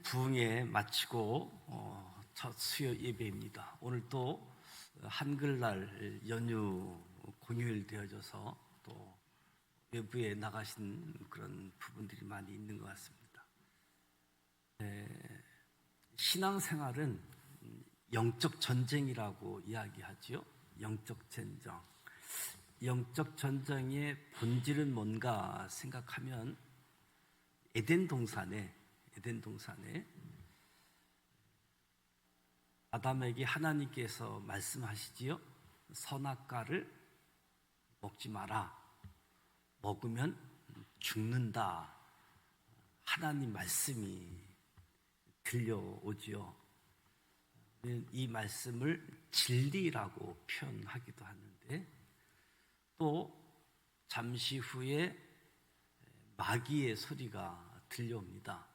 부흥회 마치고 첫 수요 예배입니다. 오늘 또 한글날 연휴 공휴일 되어져서 또 외부에 나가신 그런 부분들이 많이 있는 것 같습니다. 신앙생활은 영적 전쟁이라고 이야기하지요. 영적 전쟁. 영적 전쟁의 본질은 뭔가 생각하면 에덴 동산에 아담에게 하나님께서 말씀하시지요. 선악과를 먹지 마라. 먹으면 죽는다. 하나님 말씀이 들려오지요. 이 말씀을 진리라고 표현하기도 하는데 또 잠시 후에 마귀의 소리가 들려옵니다.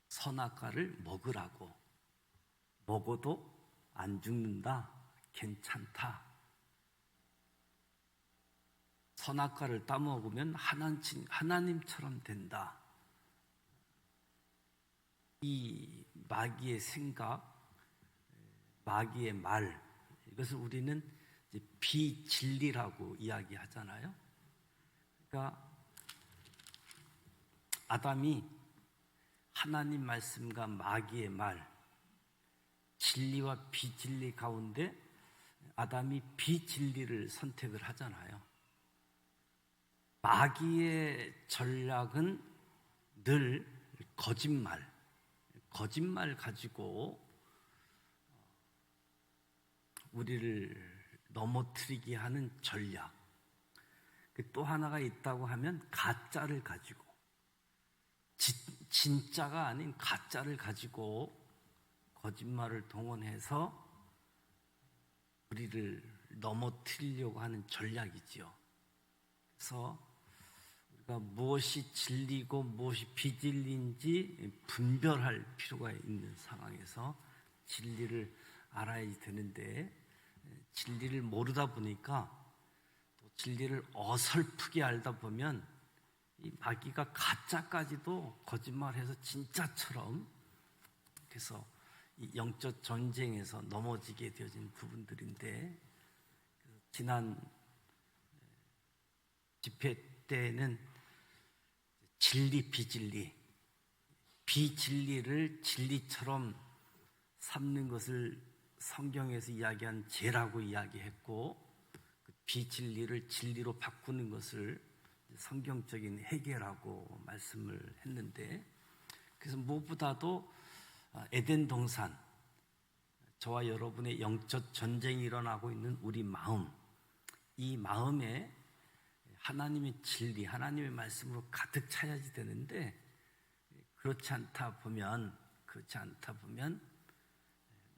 선악과를 먹으라고. 먹어도 안 죽는다. 괜찮다. 선악과를 따먹으면 하나님처럼 된다. 이 마귀의 생각, 마귀의 말, 이것을 우리는 비진리라고 이야기하잖아요. 그러니까 아담이 하나님 말씀과 마귀의 말, 진리와 비진리 가운데 아담이 비진리를 선택을 하잖아요. 마귀의 전략은 늘 거짓말 가지고 우리를 넘어뜨리게 하는 전략. 또 하나가 있다고 하면 가짜를 가지고 진짜가 아닌 가짜를 가지고 거짓말을 동원해서 우리를 넘어뜨리려고 하는 전략이지요. 그래서 우리가 무엇이 진리고 무엇이 비진리인지 분별할 필요가 있는 상황에서 진리를 알아야 되는데 진리를 모르다 보니까 또 진리를 어설프게 알다 보면 이 마귀가 가짜까지도 거짓말해서 진짜처럼 그래서 이 영적 전쟁에서 넘어지게 되어진 부분들인데 지난 집회 때는 진리 비진리를 진리처럼 삼는 것을 성경에서 이야기한 죄라고 이야기했고 그 비진리를 진리로 바꾸는 것을 성경적인 해결하고 말씀을 했는데 그래서 무엇보다도 에덴 동산 저와 여러분의 영적 전쟁이 일어나고 있는 우리 마음 이 마음에 하나님의 진리 하나님의 말씀으로 가득 차야지 되는데 그렇지 않다 보면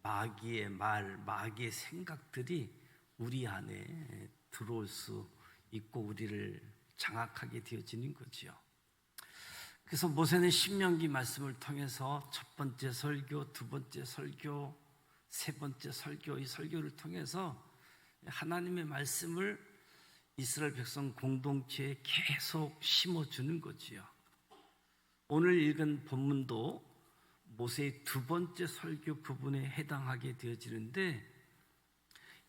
마귀의 말 마귀의 생각들이 우리 안에 들어올 수 있고 우리를 장악하게 되어지는 거지요. 그래서 모세는 신명기 말씀을 통해서 첫 번째 설교, 두 번째 설교, 세 번째 설교, 이 설교를 통해서 하나님의 말씀을 이스라엘 백성 공동체에 계속 심어주는 거지요. 오늘 읽은 본문도 모세의 두 번째 설교 부분에 해당하게 되어지는데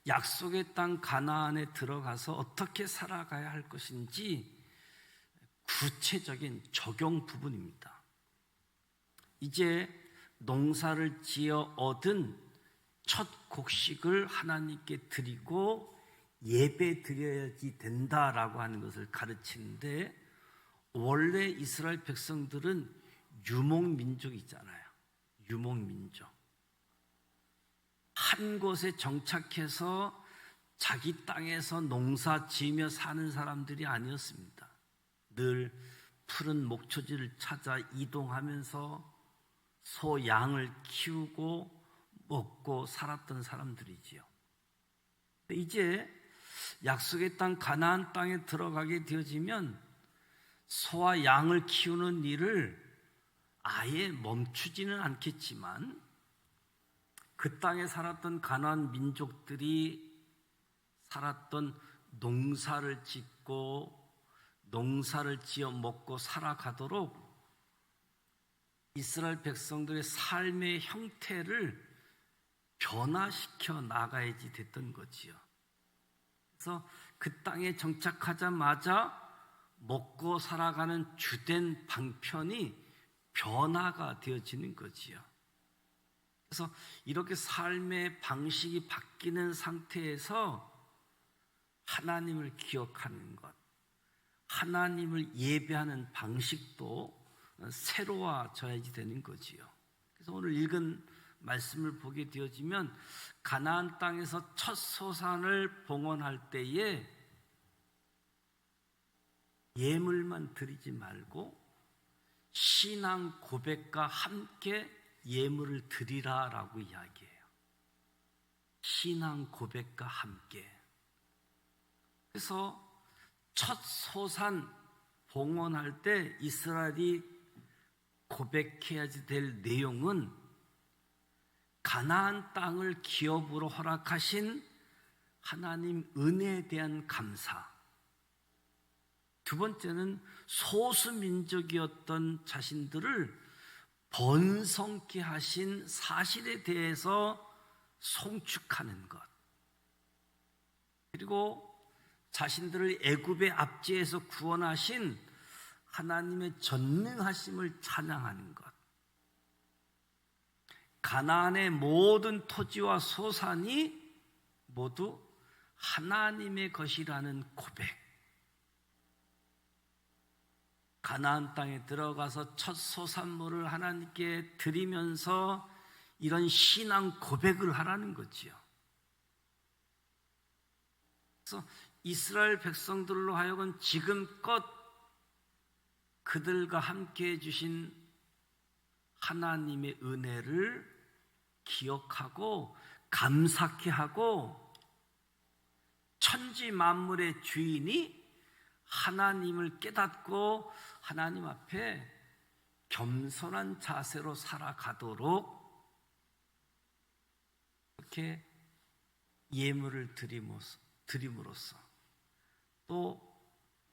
약속의 땅 가나안에 들어가서 어떻게 살아가야 할 것인지 구체적인 적용 부분입니다. 이제 농사를 지어 얻은 첫 곡식을 하나님께 드리고 예배 드려야지 된다라고 하는 것을 가르치는데 원래 이스라엘 백성들은 유목민족이잖아요. 유목민족. 한 곳에 정착해서 자기 땅에서 농사 지으며 사는 사람들이 아니었습니다. 늘 푸른 목초지를 찾아 이동하면서 소, 양을 키우고 먹고 살았던 사람들이지요. 이제 약속의 땅 가나안 땅에 들어가게 되어지면 소와 양을 키우는 일을 아예 멈추지는 않겠지만 그 땅에 살았던 가나안 민족들이 살았던 농사를 짓고 농사를 지어 먹고 살아가도록 이스라엘 백성들의 삶의 형태를 변화시켜 나가야지 됐던 거지요. 그래서 그 땅에 정착하자마자 먹고 살아가는 주된 방편이 변화가 되어지는 거지요. 그래서 이렇게 삶의 방식이 바뀌는 상태에서 하나님을 기억하는 것, 하나님을 예배하는 방식도 새로워져야지 되는 거지요. 그래서 오늘 읽은 말씀을 보게 되어지면 가나안 땅에서 첫 소산을 봉헌할 때에 예물만 드리지 말고 신앙 고백과 함께 예물을 드리라라고 이야기해요. 신앙 고백과 함께. 그래서 첫 소산 봉헌할 때 이스라엘이 고백해야지 될 내용은 가나안 땅을 기업으로 허락하신 하나님 은혜에 대한 감사. 두 번째는 소수민족이었던 자신들을 번성케 하신 사실에 대해서 송축하는 것. 그리고 자신들을 애굽의 압제에서 구원하신 하나님의 전능하심을 찬양하는 것. 가나안의 모든 토지와 소산이 모두 하나님의 것이라는 고백. 가나안 땅에 들어가서 첫 소산물을 하나님께 드리면서 이런 신앙 고백을 하라는 거지요. 그래서 이스라엘 백성들로 하여금 지금껏 그들과 함께 해주신 하나님의 은혜를 기억하고 감사케 하고 천지 만물의 주인이 하나님을 깨닫고 하나님 앞에 겸손한 자세로 살아가도록 이렇게 예물을 드림으로써 또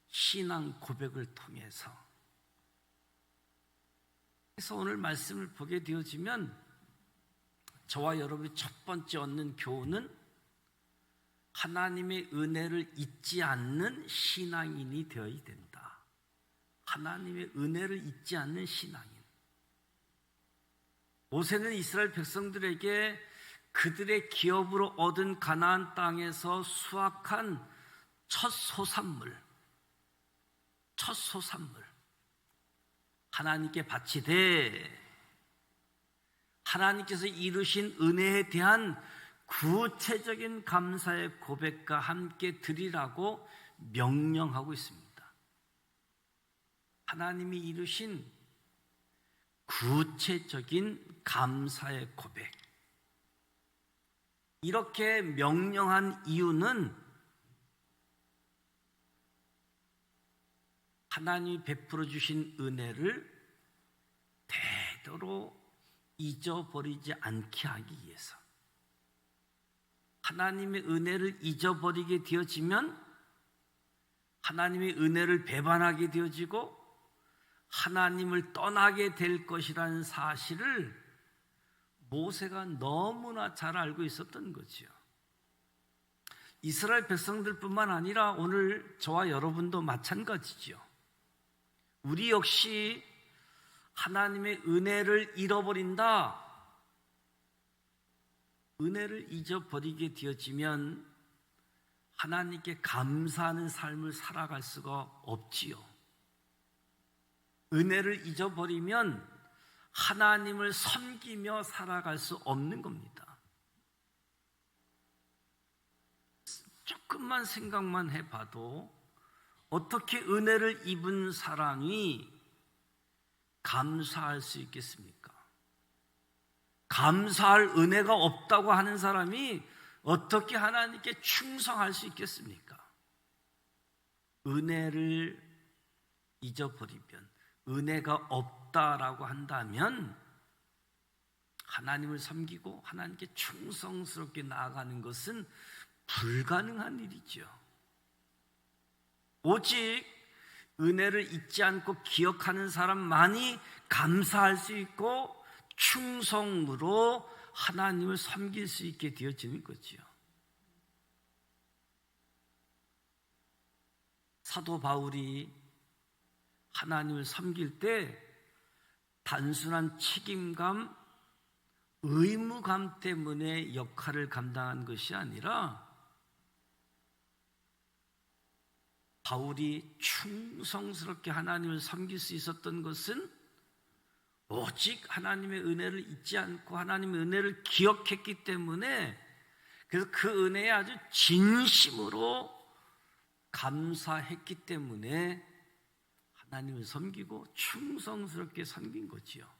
신앙 고백을 통해서. 그래서 오늘 말씀을 보게 되어지면 저와 여러분이 첫 번째 얻는 교훈은 하나님의 은혜를 잊지 않는 신앙인이 되어야 된다. 하나님의 은혜를 잊지 않는 신앙인. 모세는 이스라엘 백성들에게 그들의 기업으로 얻은 가나안 땅에서 수확한 첫 소산물 하나님께 바치되 하나님께서 이루신 은혜에 대한 구체적인 감사의 고백과 함께 드리라고 명령하고 있습니다. 하나님이 이루신 구체적인 감사의 고백. 이렇게 명령한 이유는 하나님이 베풀어 주신 은혜를 대대로 잊어버리지 않게 하기 위해서. 하나님의 은혜를 잊어버리게 되어지면 하나님의 은혜를 배반하게 되어지고 하나님을 떠나게 될 것이라는 사실을 모세가 너무나 잘 알고 있었던 거지요. 이스라엘 백성들뿐만 아니라 오늘 저와 여러분도 마찬가지지요. 우리 역시 하나님의 은혜를 잃어버린다. 은혜를 잊어버리게 되어지면 하나님께 감사하는 삶을 살아갈 수가 없지요. 은혜를 잊어버리면 하나님을 섬기며 살아갈 수 없는 겁니다. 조금만 생각만 해봐도 어떻게 은혜를 입은 사람이 감사할 수 있겠습니까? 감사할 은혜가 없다고 하는 사람이 어떻게 하나님께 충성할 수 있겠습니까? 은혜를 잊어버리면, 은혜가 없다라고 한다면 하나님을 섬기고 하나님께 충성스럽게 나아가는 것은 불가능한 일이죠. 오직 은혜를 잊지 않고 기억하는 사람만이 감사할 수 있고 충성으로 하나님을 섬길 수 있게 되어지는 거지요. 사도 바울이 하나님을 섬길 때 단순한 책임감, 의무감 때문에 역할을 감당한 것이 아니라 바울이 충성스럽게 하나님을 섬길 수 있었던 것은 오직 하나님의 은혜를 잊지 않고 하나님의 은혜를 기억했기 때문에, 그래서 그 은혜에 아주 진심으로 감사했기 때문에 하나님을 섬기고 충성스럽게 섬긴 거지요.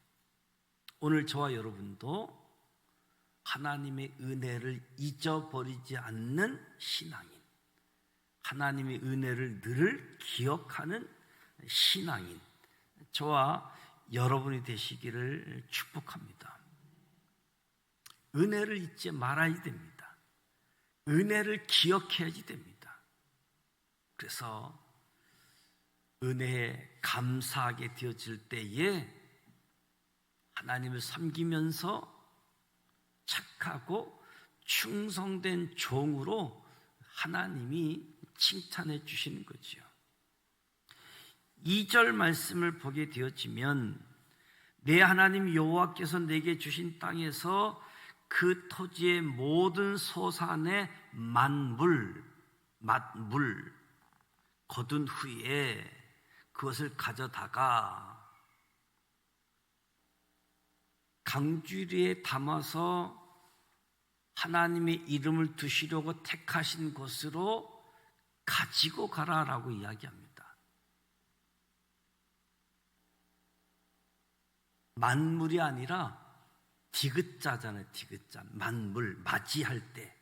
오늘 저와 여러분도 하나님의 은혜를 잊어버리지 않는 신앙인, 하나님의 은혜를 늘 기억하는 신앙인, 저와 여러분이 되시기를 축복합니다. 은혜를 잊지 말아야 됩니다. 은혜를 기억해야지 됩니다. 그래서 은혜에 감사하게 되어질 때에 하나님을 섬기면서 착하고 충성된 종으로 하나님이 칭찬해 주시는 거지요. 2절 말씀을 보게 되어지면 내 하나님 여호와께서 내게 주신 땅에서 그 토지의 모든 소산의 만물 거둔 후에 그것을 가져다가 강주리에 담아서 하나님의 이름을 두시려고 택하신 곳으로 가지고 가라라고 이야기합니다. 만물이 아니라 디귿자잖아요. 디귿자. 만물, 맞이할 때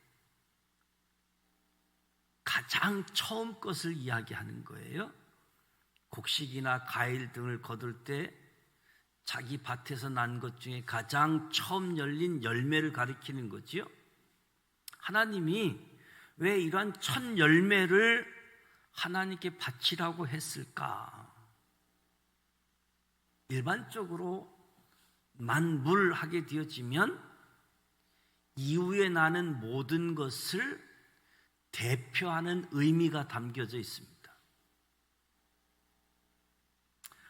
가장 처음 것을 이야기하는 거예요. 곡식이나 과일 등을 거둘 때 자기 밭에서 난 것 중에 가장 처음 열린 열매를 가리키는 거지요. 하나님이 왜 이러한 첫 열매를 하나님께 바치라고 했을까? 일반적으로 만물하게 되어지면 이후에 나는 모든 것을 대표하는 의미가 담겨져 있습니다.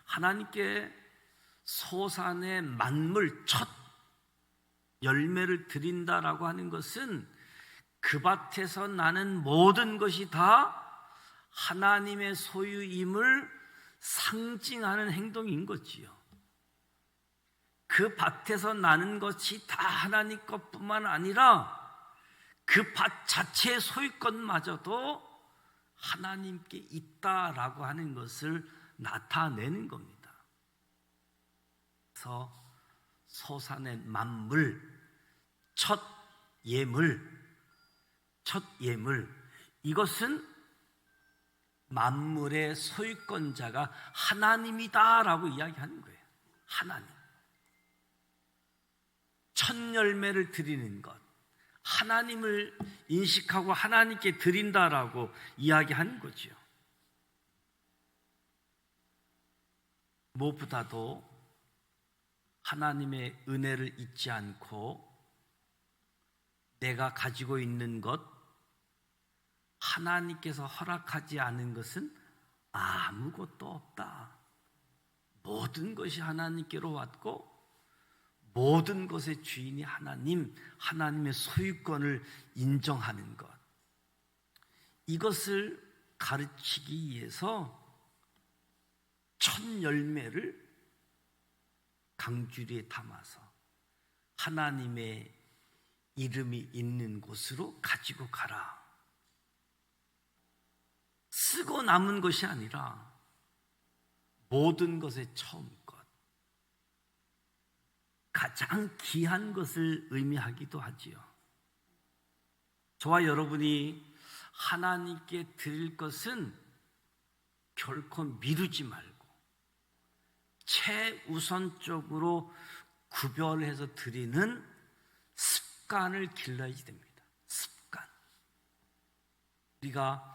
하나님께 소산의 만물 첫 열매를 드린다라고 하는 것은 그 밭에서 나는 모든 것이 다 하나님의 소유임을 상징하는 행동인 거지요. 그 밭에서 나는 것이 다 하나님 것뿐만 아니라 그 밭 자체의 소유권마저도 하나님께 있다라고 하는 것을 나타내는 겁니다. 그래서 소산의 만물, 첫 예물, 이것은 만물의 소유권자가 하나님이다라고 이야기하는 거예요. 하나님. 첫 열매를 드리는 것, 하나님을 인식하고 하나님께 드린다라고 이야기하는 거죠. 무엇보다도 하나님의 은혜를 잊지 않고 내가 가지고 있는 것, 하나님께서 허락하지 않은 것은 아무것도 없다. 모든 것이 하나님께로 왔고 모든 것의 주인이 하나님, 하나님의 소유권을 인정하는 것, 이것을 가르치기 위해서 첫 열매를 강주리에 담아서 하나님의 이름이 있는 곳으로 가지고 가라. 쓰고 남은 것이 아니라 모든 것의 처음 것, 가장 귀한 것을 의미하기도 하지요. 저와 여러분이 하나님께 드릴 것은 결코 미루지 말고 최우선적으로 구별해서 드리는 습관을 길러야지 됩니다. 습관. 우리가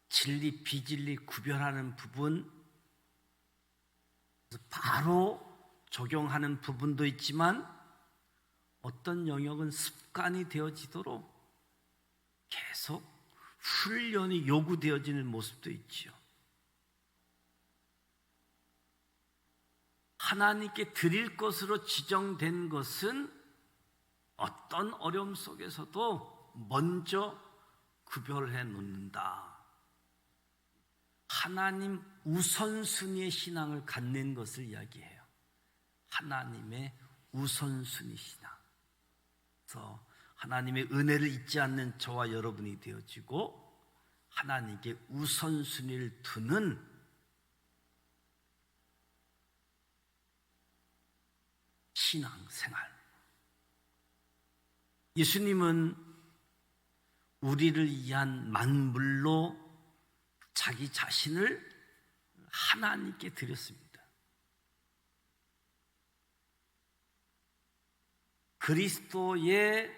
진리, 비진리 구별하는 부분, 바로 적용하는 부분도 있지만 어떤 영역은 습관이 되어지도록 계속 훈련이 요구되어지는 모습도 있지요. 하나님께 드릴 것으로 지정된 것은 어떤 어려움 속에서도 먼저 구별해 놓는다. 하나님 우선순위의 신앙을 갖는 것을 이야기해요. 하나님의 우선순위 신앙. 그래서 하나님의 은혜를 잊지 않는 저와 여러분이 되어지고 하나님께 우선순위를 두는 신앙생활. 예수님은 우리를 위한 만물로 자기 자신을 하나님께 드렸습니다. 그리스도의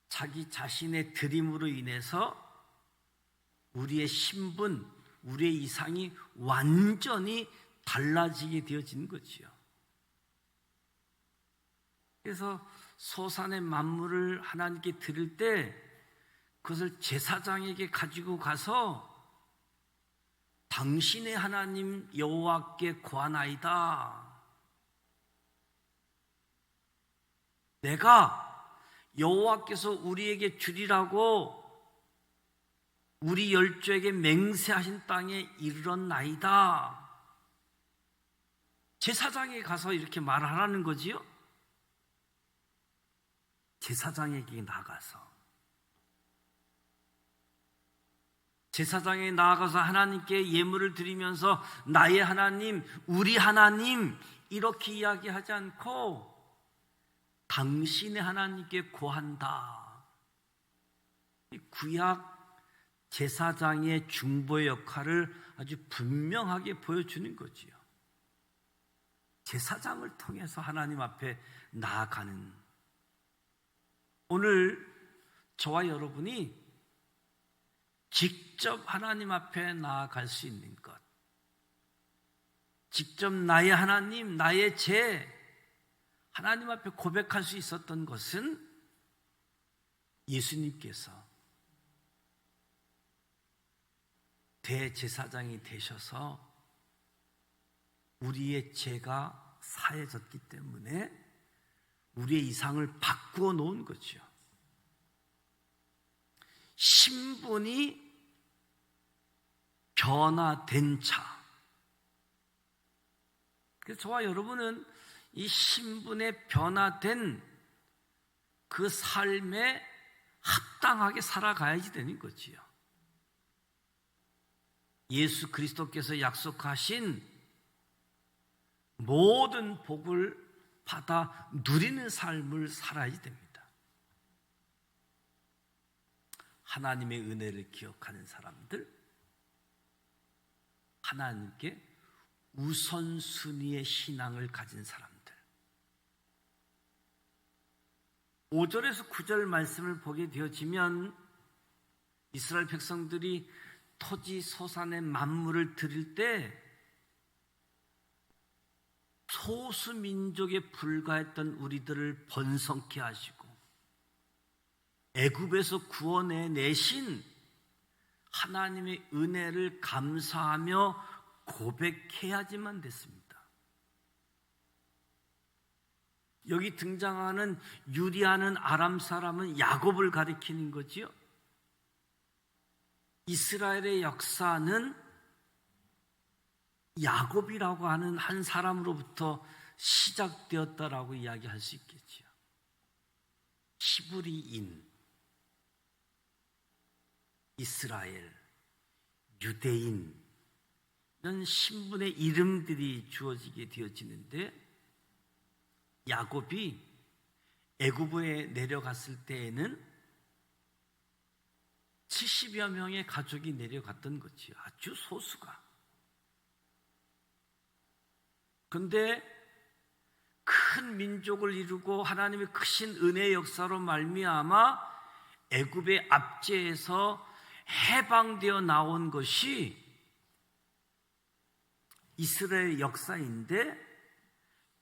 자기 자신의 드림으로 인해서 우리의 신분, 우리의 이상이 완전히 달라지게 되어진 거지요. 그래서 소산의 만물을 하나님께 드릴 때 그것을 제사장에게 가지고 가서 당신의 하나님 여호와께 고하나이다. 내가 여호와께서 우리에게 주리라고 우리 열조에게 맹세하신 땅에 이르렀나이다. 제사장에 가서 이렇게 말하라는 거지요. 제사장에게 나가서 제사장에 나아가서 하나님께 예물을 드리면서 나의 하나님, 우리 하나님 이렇게 이야기하지 않고 당신의 하나님께 고한다. 구약 제사장의 중보의 역할을 아주 분명하게 보여주는 거지요. 제사장을 통해서 하나님 앞에 나아가는, 오늘 저와 여러분이 직접 하나님 앞에 나아갈 수 있는 것, 직접 나의 하나님, 나의 죄 하나님 앞에 고백할 수 있었던 것은 예수님께서 대제사장이 되셔서 우리의 죄가 사해졌기 때문에 우리의 이상을 바꾸어 놓은 거죠. 신분이 변화된 자. 그래서 저와 여러분은 이 신분에 변화된 그 삶에 합당하게 살아가야지 되는 거지요. 예수 그리스도께서 약속하신 모든 복을 받아 누리는 삶을 살아야지 됩니다. 하나님의 은혜를 기억하는 사람들, 하나님께 우선순위의 신앙을 가진 사람들. 5절에서 9절 말씀을 보게 되어지면 이스라엘 백성들이 토지 소산의 만물을 드릴 때 소수 민족에 불과했던 우리들을 번성케 하시고 애굽에서 구원해 내신 하나님의 은혜를 감사하며 고백해야지만 됐습니다. 여기 등장하는 유리하는 아람 사람은 야곱을 가리키는 거지요. 이스라엘의 역사는 야곱이라고 하는 한 사람으로부터 시작되었다라고 이야기할 수 있겠지요. 히브리인, 이스라엘, 유대인 이런 신분의 이름들이 주어지게 되어지는데 야곱이 애굽에 내려갔을 때에는 70여 명의 가족이 내려갔던 거지요. 아주 소수가. 그런데 큰 민족을 이루고 하나님의 크신 은혜의 역사로 말미암아 애굽의 압제에서 해방되어 나온 것이 이스라엘 역사인데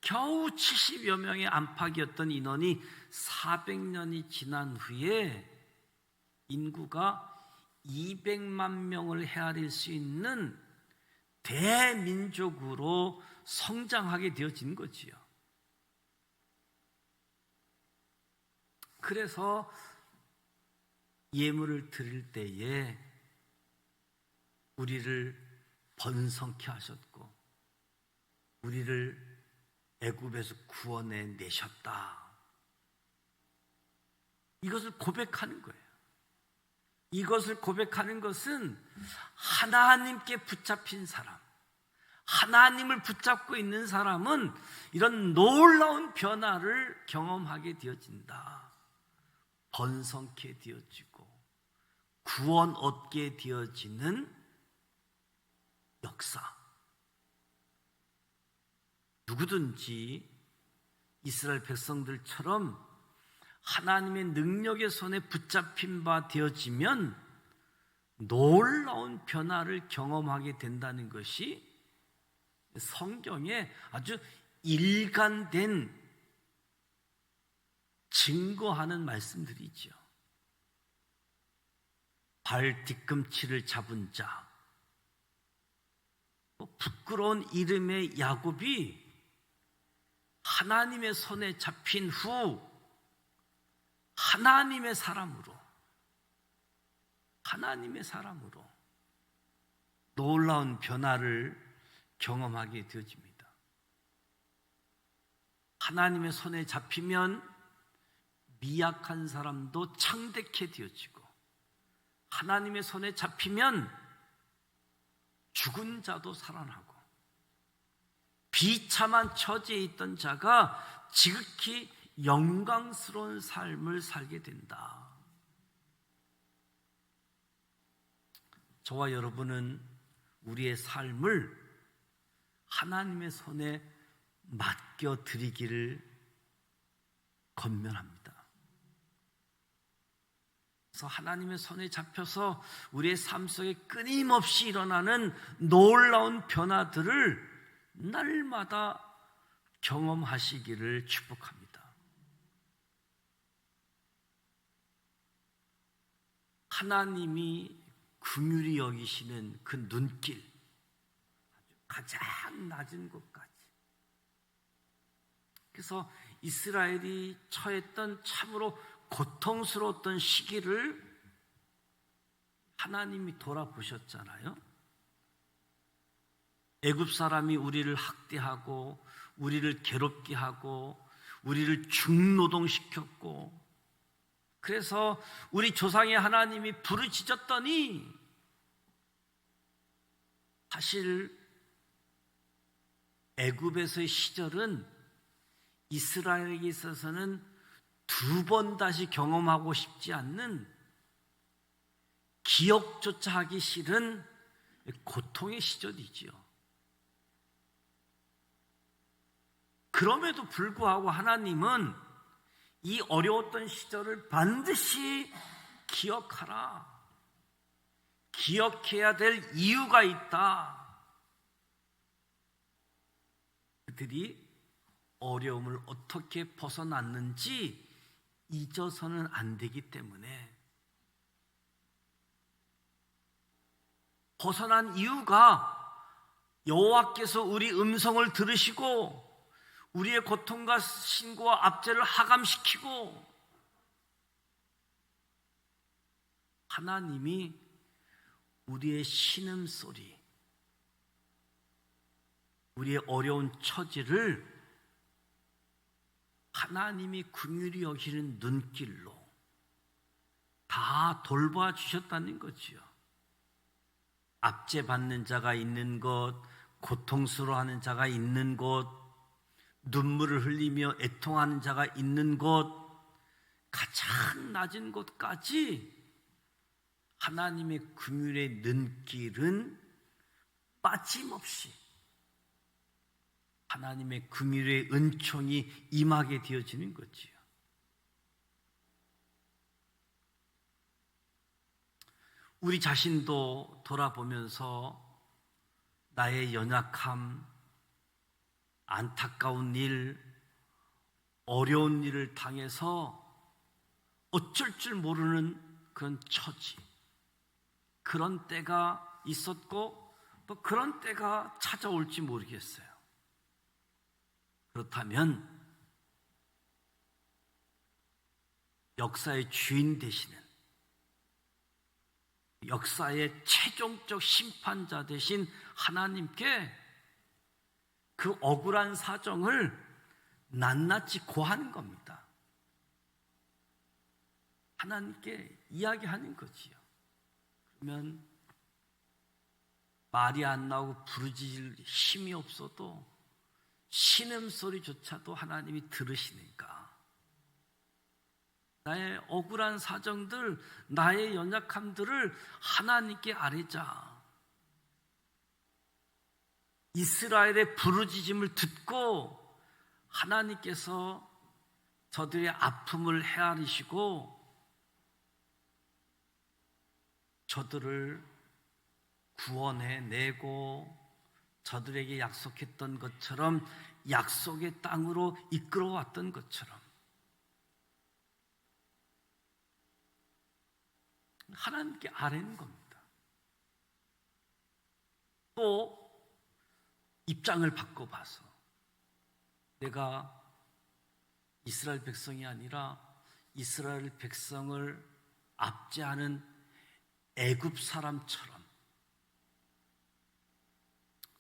겨우 70여 명의 안팎이었던 인원이 400년이 지난 후에 인구가 200만 명을 헤아릴 수 있는 대민족으로 성장하게 되어진 거지요. 그래서 예물을 드릴 때에 우리를 번성케 하셨고 우리를 애굽에서 구원해 내셨다. 이것을 고백하는 거예요. 이것을 고백하는 것은 하나님께 붙잡힌 사람, 하나님을 붙잡고 있는 사람은 이런 놀라운 변화를 경험하게 되어진다. 번성케 되어지고 구원 얻게 되어지는 역사. 누구든지 이스라엘 백성들처럼 하나님의 능력의 손에 붙잡힌 바 되어지면 놀라운 변화를 경험하게 된다는 것이 성경에 아주 일관된 증거하는 말씀들이죠. 발 뒤꿈치를 잡은 자, 부끄러운 이름의 야곱이 하나님의 손에 잡힌 후 하나님의 사람으로 놀라운 변화를 경험하게 되어집니다. 하나님의 손에 잡히면 미약한 사람도 창대케 되어지고 하나님의 손에 잡히면 죽은 자도 살아나고 비참한 처지에 있던 자가 지극히 영광스러운 삶을 살게 된다. 저와 여러분은 우리의 삶을 하나님의 손에 맡겨드리기를 권면합니다. 그래서 하나님의 손에 잡혀서 우리의 삶 속에 끊임없이 일어나는 놀라운 변화들을 날마다 경험하시기를 축복합니다. 하나님이 긍휼히 여기시는 그 눈길, 가장 낮은 곳까지. 그래서 이스라엘이 처했던 참으로 고통스러웠던 시기를 하나님이 돌아보셨잖아요. 애굽 사람이 우리를 학대하고 우리를 괴롭게 하고 우리를 중노동시켰고 그래서 우리 조상의 하나님이 부르짖었더니 사실 애굽에서의 시절은 이스라엘에게 있어서는 두 번 다시 경험하고 싶지 않는 기억조차 하기 싫은 고통의 시절이지요. 그럼에도 불구하고 하나님은 이 어려웠던 시절을 반드시 기억하라. 기억해야 될 이유가 있다. 그들이 어려움을 어떻게 벗어났는지 잊어서는 안 되기 때문에 벗어난 이유가 여호와께서 우리 음성을 들으시고 우리의 고통과 신고와 압제를 하감시키고 하나님이 우리의 신음소리, 우리의 어려운 처지를 하나님이 긍휼히 여기는 눈길로 다 돌봐 주셨다는 거지요. 압제받는 자가 있는 곳, 고통스러워하는 자가 있는 곳, 눈물을 흘리며 애통하는 자가 있는 곳, 가장 낮은 곳까지 하나님의 긍휼의 눈길은 빠짐없이 하나님의 긍휼의 은총이 임하게 되어지는 거지요. 우리 자신도 돌아보면서 나의 연약함, 안타까운 일, 어려운 일을 당해서 어쩔 줄 모르는 그런 처지, 그런 때가 있었고 또 그런 때가 찾아올지 모르겠어요. 그렇다면 역사의 주인 되시는, 역사의 최종적 심판자 되신 하나님께 그 억울한 사정을 낱낱이 고하는 겁니다. 하나님께 이야기하는 거지요. 그러면 말이 안 나오고 부르짖을 힘이 없어도 신음소리조차도 하나님이 들으시니까 나의 억울한 사정들, 나의 연약함들을 하나님께 아뢰자. 이스라엘의 부르짖음을 듣고 하나님께서 저들의 아픔을 헤아리시고 저들을 구원해내고 저들에게 약속했던 것처럼 약속의 땅으로 이끌어왔던 것처럼 하나님께 아뢰는 겁니다. 또 입장을 바꿔봐서 내가 이스라엘 백성이 아니라 이스라엘 백성을 압제하는 애굽 사람처럼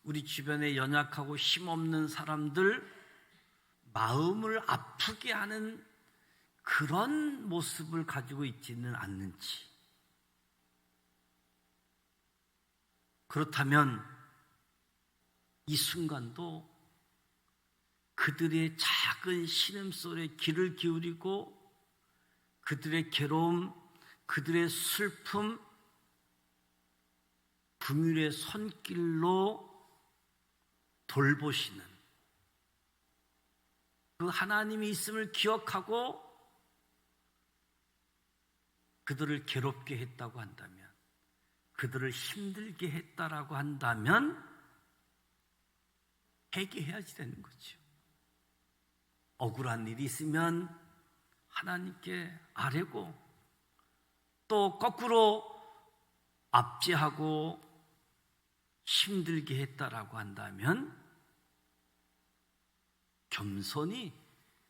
우리 주변에 연약하고 힘없는 사람들 마음을 아프게 하는 그런 모습을 가지고 있지는 않는지, 그렇다면 이 순간도 그들의 작은 신음소리에 귀를 기울이고 그들의 괴로움, 그들의 슬픔, 긍휼의 손길로 돌보시는 그 하나님이 있음을 기억하고 그들을 괴롭게 했다고 한다면, 그들을 힘들게 했다라고 한다면 회개해야지 되는 거죠. 억울한 일이 있으면 하나님께 아뢰고, 또 거꾸로 압제하고 힘들게 했다라고 한다면 겸손히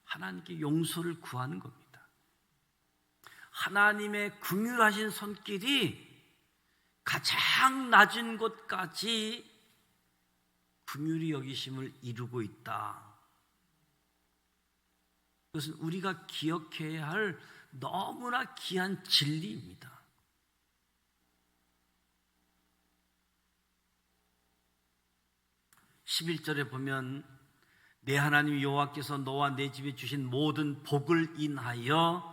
하나님께 용서를 구하는 겁니다. 하나님의 긍휼하신 손길이 가장 낮은 곳까지 긍휼히 여기심을 이루고 있다. 그것은 우리가 기억해야 할 너무나 귀한 진리입니다. 11절에 보면 내 하나님 여호와께서 너와 내 집에 주신 모든 복을 인하여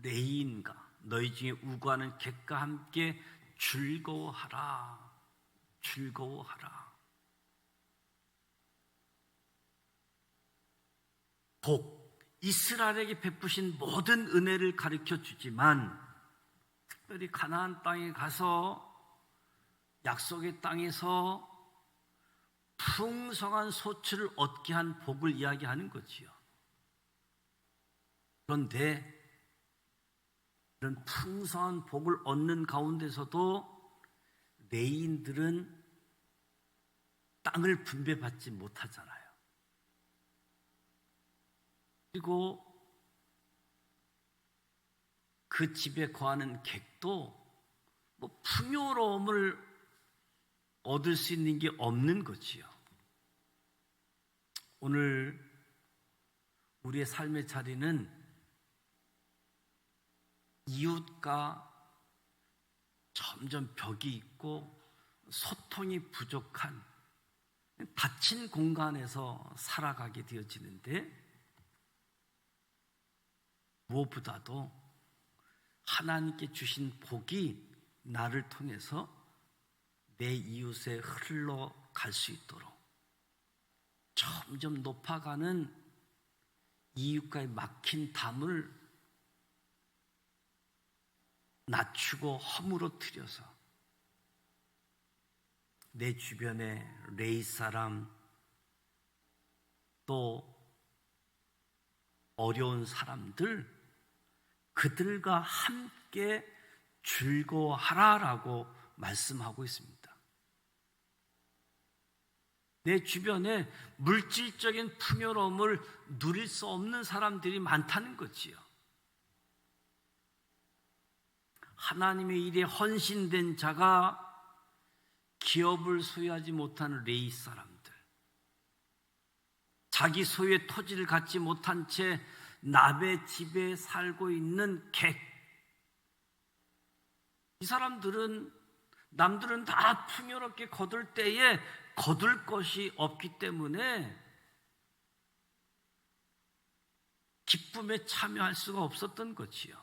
레인과 너희 중에 우고하는 객과 함께 즐거워하라. 즐거워하라. 복, 이스라엘에게 베푸신 모든 은혜를 가르쳐 주지만 특별히 가나안 땅에 가서 약속의 땅에서 풍성한 소출을 얻게 한 복을 이야기하는 거지요. 그런데 이런 풍성한 복을 얻는 가운데서도 레위인들은 땅을 분배받지 못하잖아요. 그리고 그 집에 거하는 객도 뭐 풍요로움을 얻을 수 있는 게 없는 거지요. 오늘 우리의 삶의 자리는 이웃과 점점 벽이 있고 소통이 부족한 닫힌 공간에서 살아가게 되어지는데, 무엇보다도 하나님께 주신 복이 나를 통해서 내 이웃에 흘러갈 수 있도록 점점 높아가는 이웃과의 막힌 담을 낮추고 허물어뜨려서 내 주변에 레위 사람, 또 어려운 사람들, 그들과 함께 즐거워하라라고 말씀하고 있습니다. 내 주변에 물질적인 풍요로움을 누릴 수 없는 사람들이 많다는 거지요. 하나님의 일에 헌신된 자가 기업을 소유하지 못하는 레위 사람들, 자기 소유의 토지를 갖지 못한 채 남의 집에 살고 있는 객, 이 사람들은 남들은 다 풍요롭게 거둘 때에 거둘 것이 없기 때문에 기쁨에 참여할 수가 없었던 거지요.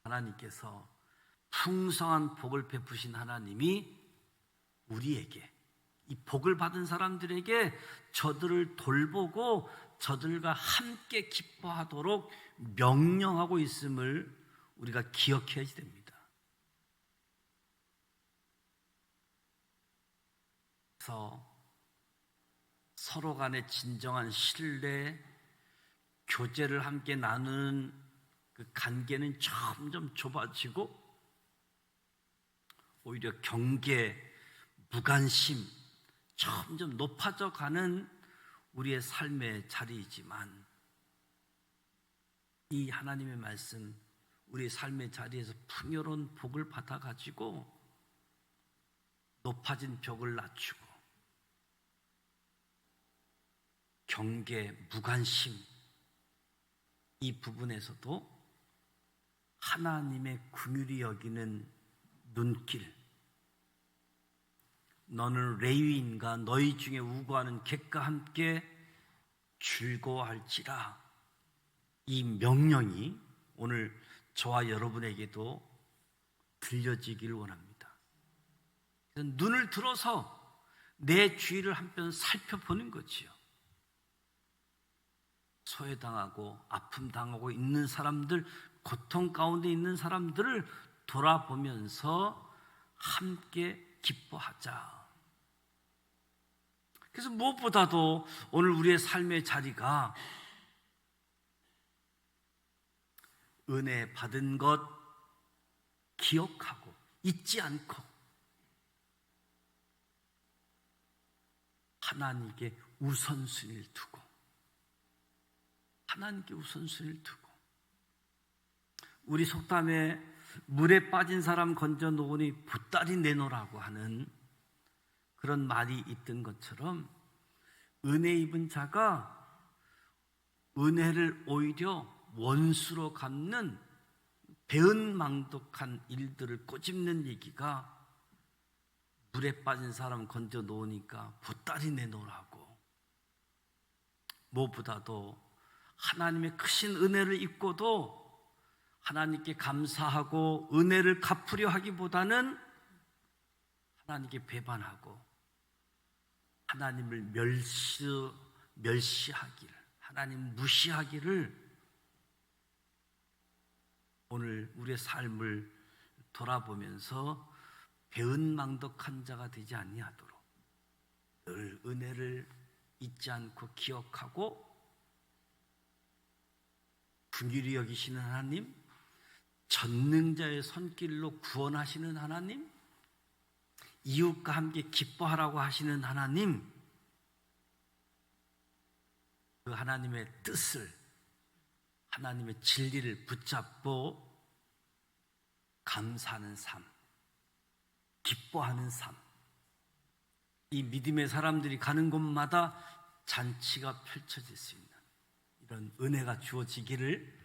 하나님께서 풍성한 복을 베푸신 하나님이 우리에게, 이 복을 받은 사람들에게 저들을 돌보고 저들과 함께 기뻐하도록 명령하고 있음을 우리가 기억해야 됩니다. 그래서 서로 간의 진정한 신뢰, 교제를 함께 나누는 그 관계는 점점 좁아지고 오히려 경계, 무관심 점점 높아져 가는 우리의 삶의 자리이지만, 이 하나님의 말씀, 우리의 삶의 자리에서 풍요로운 복을 받아가지고 높아진 벽을 낮추고 경계, 무관심, 이 부분에서도 하나님의 긍휼히 여기는 눈길, 너는 레위인과 너희 중에 우고하는 객과 함께 즐거워할지라, 이 명령이 오늘 저와 여러분에게도 들려지기를 원합니다. 눈을 들어서 내 주위를 한편 살펴보는 거지요. 소외당하고 아픔 당하고 있는 사람들, 고통 가운데 있는 사람들을 돌아보면서 함께 기뻐하자. 그래서 무엇보다도 오늘 우리의 삶의 자리가 은혜 받은 것 기억하고 잊지 않고 하나님께 우선순위를 두고, 하나님께 우선순위를 두고, 우리 속담에 물에 빠진 사람 건져 놓으니 보따리 내놓으라고 하는 그런 말이 있던 것처럼, 은혜 입은 자가 은혜를 오히려 원수로 갚는 배은망덕한 일들을 꼬집는 얘기가, 물에 빠진 사람 건져 놓으니까 보따리 내놓으라고. 무엇보다도 하나님의 크신 은혜를 입고도 하나님께 감사하고 은혜를 갚으려 하기보다는 하나님께 배반하고 하나님을 멸시하기를, 하나님 무시하기를, 오늘 우리의 삶을 돌아보면서 배은망덕한 자가 되지 아니하도록 늘 은혜를 잊지 않고 기억하고, 긍휼히 여기시는 하나님, 전능자의 손길로 구원하시는 하나님, 이웃과 함께 기뻐하라고 하시는 하나님, 그 하나님의 뜻을, 하나님의 진리를 붙잡고 감사하는 삶, 기뻐하는 삶, 이 믿음의 사람들이 가는 곳마다 잔치가 펼쳐질 수 있는 이런 은혜가 주어지기를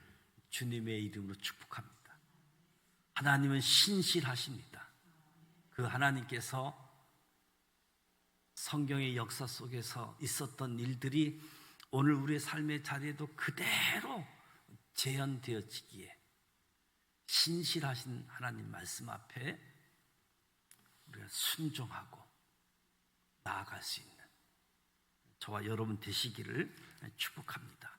주님의 이름으로 축복합니다. 하나님은 신실하십니다. 그 하나님께서 성경의 역사 속에서 있었던 일들이 오늘 우리의 삶의 자리에도 그대로 재현되어지기에 신실하신 하나님 말씀 앞에 우리가 순종하고 나아갈 수 있는 저와 여러분 되시기를 축복합니다.